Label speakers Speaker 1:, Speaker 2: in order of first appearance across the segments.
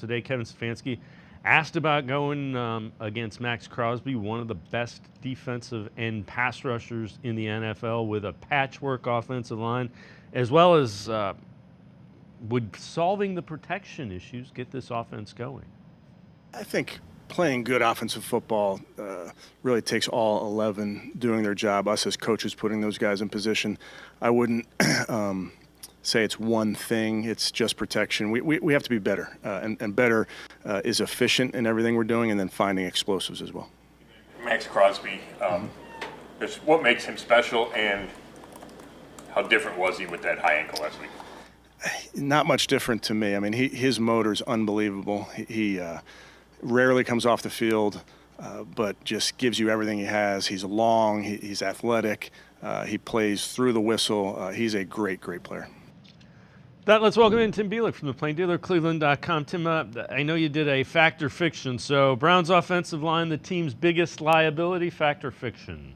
Speaker 1: Today, Kevin Stefanski asked about going against Max Crosby, one of the best defensive and pass rushers in the NFL with a patchwork offensive line, as well as would solving the protection issues get this offense going?
Speaker 2: I think playing good offensive football really takes all 11 doing their job, us as coaches putting those guys in position. I wouldn't say it's one thing, it's just protection. We have to be better, and better is efficient in everything we're doing, and then finding explosives as well.
Speaker 3: Max Crosby, just what makes him special, and how different was he with that high ankle last week?
Speaker 2: Not much different to me. I mean, his motor's unbelievable. He rarely comes off the field, but just gives you everything he has. He's long, he's athletic, he plays through the whistle. He's a great player.
Speaker 1: Let's welcome in Tim Bielik from the Plain Dealer, cleveland.com. Tim, I know you did a fact or fiction. So Browns offensive line, the team's biggest liability, fact or fiction?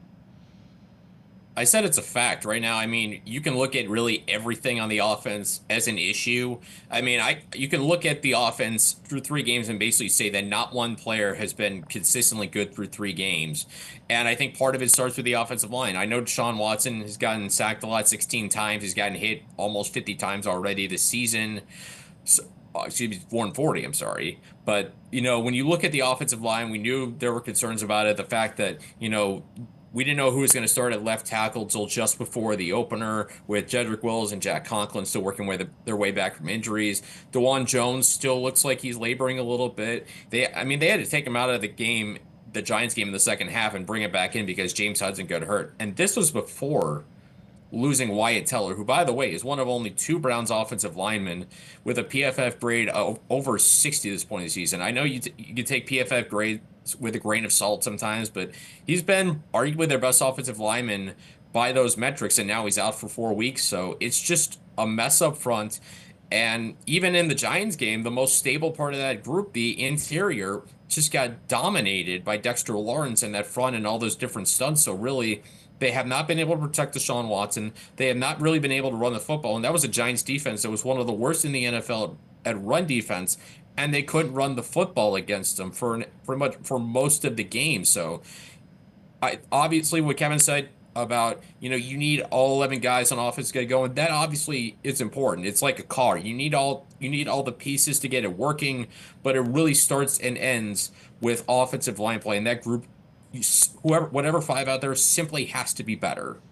Speaker 4: I said it's a fact right now. I mean, you can look at really everything on the offense as an issue. I mean, you can look at the offense through 3 games and basically say that not one player has been consistently good through 3 games. And I think part of it starts with the offensive line. I know Deshaun Watson has gotten sacked a lot, 16 times. He's gotten hit almost 50 times already this season. So, excuse me, 140, I'm sorry. But, when you look at the offensive line, we knew there were concerns about it. The fact that, we didn't know who was going to start at left tackle until just before the opener, with Jedrick Wills and Jack Conklin still working their way back from injuries. DeJuan Jones still looks like he's laboring a little bit. They had to take him out of the game, the Giants game in the second half, and bring it back in because James Hudson got hurt. And this was before losing Wyatt Teller, who, by the way, is one of only 2 Browns offensive linemen with a PFF grade of over 60 at this point in the season. I know you can take PFF grades with a grain of salt sometimes, but he's been arguably their best offensive lineman by those metrics, and now he's out for 4 weeks. So it's just a mess up front. And even in the Giants game, the most stable part of that group, the interior, just got dominated by Dexter Lawrence in that front and all those different stunts. So really, they have not been able to protect Deshaun Watson. They have not really been able to run the football. And that was a Giants defense that was one of the worst in the NFL at run defense. And they couldn't run the football against them for most of the game. So obviously what Kevin said about, you need all 11 guys on offense to get going. That obviously is important. It's like a car. You need all the pieces to get it working, but it really starts and ends with offensive line play. And that group, whatever 5 out there, simply has to be better.